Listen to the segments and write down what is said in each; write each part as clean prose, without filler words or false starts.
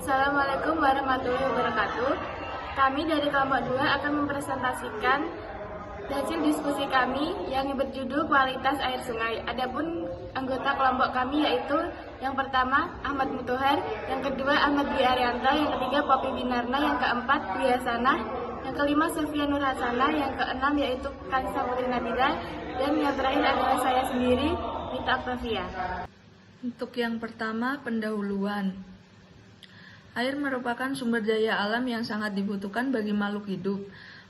Assalamualaikum warahmatullahi wabarakatuh. Kami dari kelompok 2 akan mempresentasikan hasil diskusi kami yang berjudul kualitas air sungai. Adapun anggota kelompok kami yaitu yang pertama Ahmad Mutohar, yang kedua Ahmad Dwi Arianto, yang ketiga Poppy Binarna, yang keempat Dwi Hasanah, yang kelima Sylvia Nur Hasanah, yang keenam yaitu Kansa Putri Nabila, dan yang terakhir adalah saya sendiri, Mita Octavia. Untuk yang pertama, pendahuluan. Air merupakan sumber daya alam yang sangat dibutuhkan bagi makhluk hidup.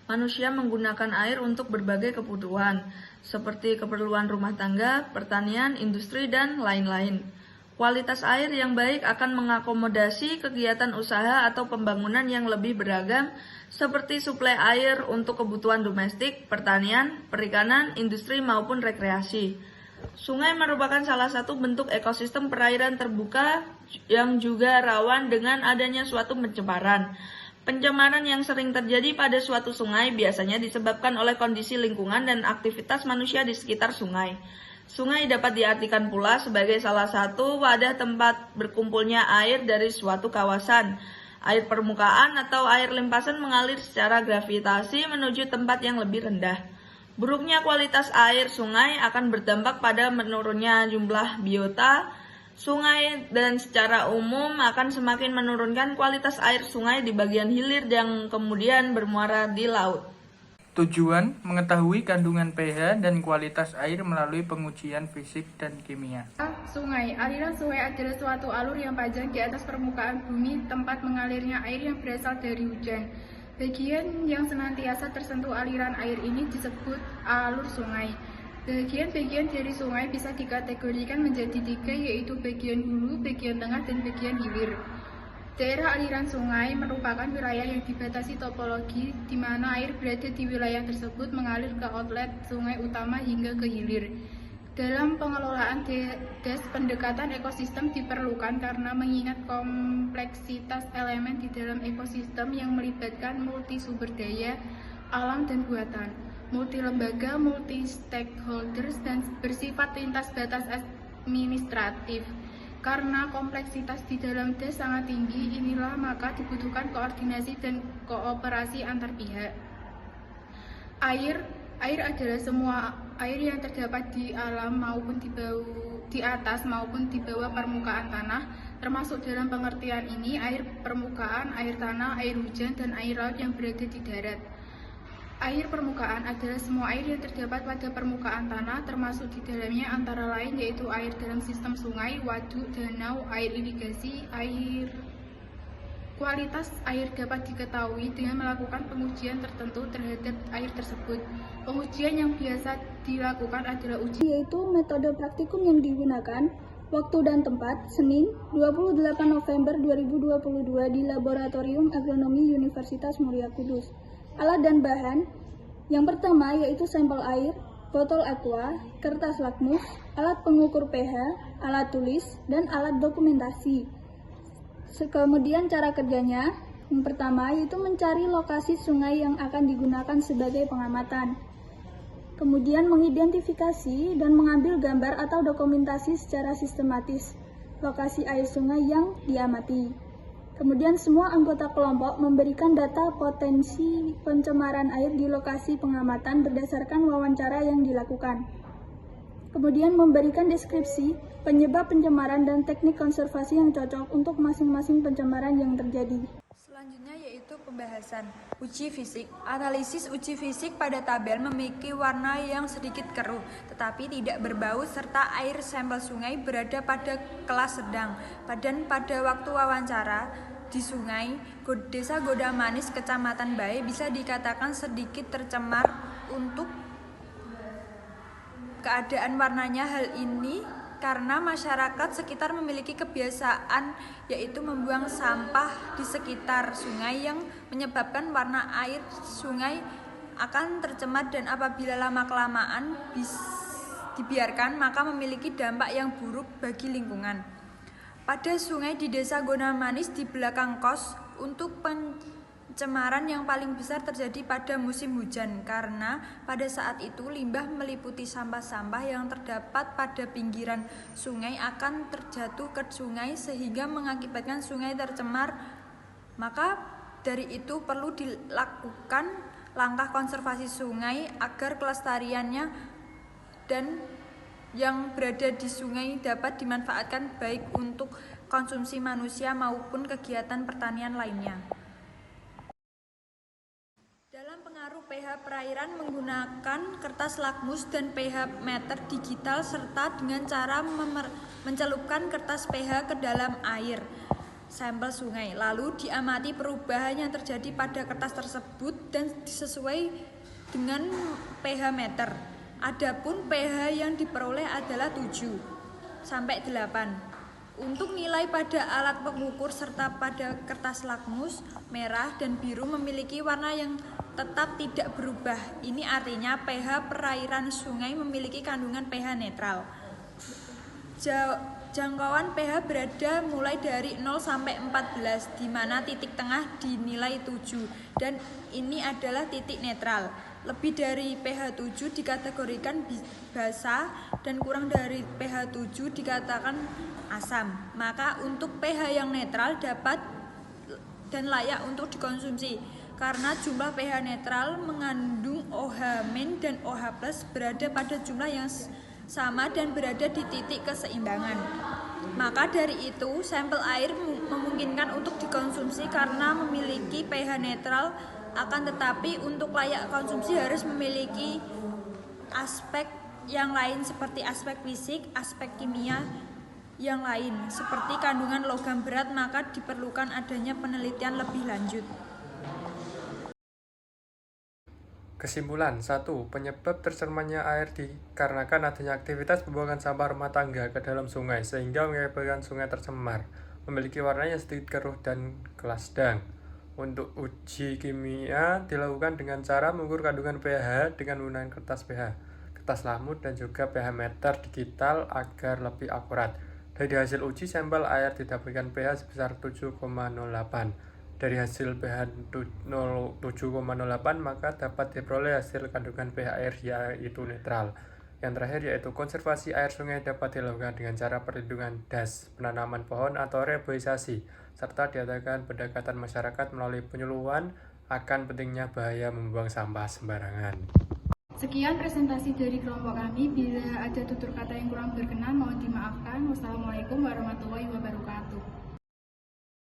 Manusia menggunakan air untuk berbagai kebutuhan, seperti keperluan rumah tangga, pertanian, industri, dan lain-lain. Kualitas air yang baik akan mengakomodasi kegiatan usaha atau pembangunan yang lebih beragam, seperti suplai air untuk kebutuhan domestik, pertanian, perikanan, industri, maupun rekreasi. Sungai merupakan salah satu bentuk ekosistem perairan terbuka yang juga rawan dengan adanya suatu pencemaran. Pencemaran yang sering terjadi pada suatu sungai biasanya disebabkan oleh kondisi lingkungan dan aktivitas manusia di sekitar sungai. Sungai dapat diartikan pula sebagai salah satu wadah tempat berkumpulnya air dari suatu kawasan. Air permukaan atau air limpasan mengalir secara gravitasi menuju tempat yang lebih rendah. Buruknya kualitas air sungai akan berdampak pada menurunnya jumlah biota sungai dan secara umum akan semakin menurunkan kualitas air sungai di bagian hilir yang kemudian bermuara di laut. Tujuan mengetahui kandungan pH dan kualitas air melalui pengujian fisik dan kimia. Sungai. Aliran sungai adalah suatu alur yang panjang di atas permukaan bumi, tempat mengalirnya air yang berasal dari hujan. Bagian yang senantiasa tersentuh aliran air ini disebut alur sungai. Bagian-bagian dari sungai bisa dikategorikan menjadi 3, yaitu bagian hulu, bagian tengah, dan bagian hilir. Daerah aliran sungai merupakan wilayah yang dibatasi topologi, di mana air berada di wilayah tersebut mengalir ke outlet sungai utama hingga ke hilir. Dalam pengelolaan DES, pendekatan ekosistem diperlukan karena mengingat kompleksitas elemen di dalam ekosistem yang melibatkan multi sumber daya, alam dan buatan, multi lembaga, multi stakeholders, dan bersifat lintas batas administratif. Karena kompleksitas di dalam DES sangat tinggi, inilah maka dibutuhkan koordinasi dan kooperasi antar pihak. Air adalah semua air yang terdapat di alam maupun di atas maupun di bawah permukaan tanah, termasuk dalam pengertian ini air permukaan, air tanah, air hujan, dan air laut yang berada di darat. Air permukaan adalah semua air yang terdapat pada permukaan tanah, termasuk di dalamnya antara lain yaitu air dalam sistem sungai, waduk, danau, air irigasi, air. Kualitas air dapat diketahui dengan melakukan pengujian tertentu terhadap air tersebut. Pengujian yang biasa dilakukan adalah uji, yaitu metode praktikum yang digunakan, waktu dan tempat, Senin, 28 November 2022 di Laboratorium Agronomi Universitas Muria Kudus. Alat dan bahan, yang pertama yaitu sampel air, botol aqua, kertas lakmus, alat pengukur pH, alat tulis, dan alat dokumentasi. Kemudian cara kerjanya, yang pertama yaitu mencari lokasi sungai yang akan digunakan sebagai pengamatan. Kemudian mengidentifikasi dan mengambil gambar atau dokumentasi secara sistematis lokasi air sungai yang diamati. Kemudian semua anggota kelompok memberikan data potensi pencemaran air di lokasi pengamatan berdasarkan wawancara yang dilakukan. Kemudian memberikan deskripsi penyebab pencemaran dan teknik konservasi yang cocok untuk masing-masing pencemaran yang terjadi. Selanjutnya yaitu pembahasan uji fisik. Analisis uji fisik pada tabel memiliki warna yang sedikit keruh, tetapi tidak berbau serta air sampel sungai berada pada kelas sedang. Dan pada waktu wawancara di sungai Desa Godamanis, Kecamatan Bae bisa dikatakan sedikit tercemar untuk keadaan warnanya. Hal ini karena masyarakat sekitar memiliki kebiasaan yaitu membuang sampah di sekitar sungai yang menyebabkan warna air sungai akan tercemar dan apabila lama-kelamaan dibiarkan maka memiliki dampak yang buruk bagi lingkungan. Pada sungai di Desa Godamanis di belakang kos untuk Pencemaran yang paling besar terjadi pada musim hujan karena pada saat itu limbah meliputi sampah-sampah yang terdapat pada pinggiran sungai akan terjatuh ke sungai sehingga mengakibatkan sungai tercemar. Maka dari itu perlu dilakukan langkah konservasi sungai agar kelestariannya dan yang berada di sungai dapat dimanfaatkan baik untuk konsumsi manusia maupun kegiatan pertanian lainnya. Dalam pengaruh pH perairan menggunakan kertas lakmus dan pH meter digital serta dengan cara mencelupkan kertas pH ke dalam air sampel sungai. Lalu diamati perubahan yang terjadi pada kertas tersebut dan sesuai dengan pH meter. Adapun pH yang diperoleh adalah 7 sampai 8. Untuk nilai pada alat pengukur serta pada kertas lakmus, merah dan biru memiliki warna yang tetap tidak berubah. Ini artinya pH perairan sungai memiliki kandungan pH netral. Jangkauan pH berada mulai dari 0 sampai 14, di mana titik tengah dinilai 7, dan ini adalah titik netral. Lebih dari pH 7 dikategorikan basa dan kurang dari pH 7 dikatakan asam. Maka untuk pH yang netral dapat dan layak untuk dikonsumsi karena jumlah pH netral mengandung OH- dan OH+ berada pada jumlah yang sama dan berada di titik keseimbangan. Maka dari itu sampel air memungkinkan untuk dikonsumsi karena memiliki pH netral. Akan tetapi untuk layak konsumsi harus memiliki aspek yang lain seperti aspek fisik, aspek kimia yang lain seperti kandungan logam berat, maka diperlukan adanya penelitian lebih lanjut. Kesimpulan 1. Penyebab tercemarnya air dikarenakan adanya aktivitas pembuangan sampah rumah tangga ke dalam sungai sehingga menyebabkan sungai tercemar, memiliki warna yang sedikit keruh dan kelas sedang. Untuk uji kimia dilakukan dengan cara mengukur kandungan pH dengan menggunakan kertas pH, kertas lamut dan juga pH meter digital agar lebih akurat. Dari hasil uji sampel air didapatkan pH sebesar 7,08. Dari hasil pH 7,08 maka dapat diperoleh hasil kandungan pH air yaitu netral. Yang terakhir yaitu konservasi air sungai dapat dilakukan dengan cara perlindungan das, penanaman pohon atau reboisasi, serta diadakan pendekatan masyarakat melalui penyuluhan akan pentingnya bahaya membuang sampah sembarangan. Sekian presentasi dari kelompok kami. Bila ada tutur kata yang kurang berkenan mohon dimaafkan. Wassalamualaikum warahmatullahi wabarakatuh.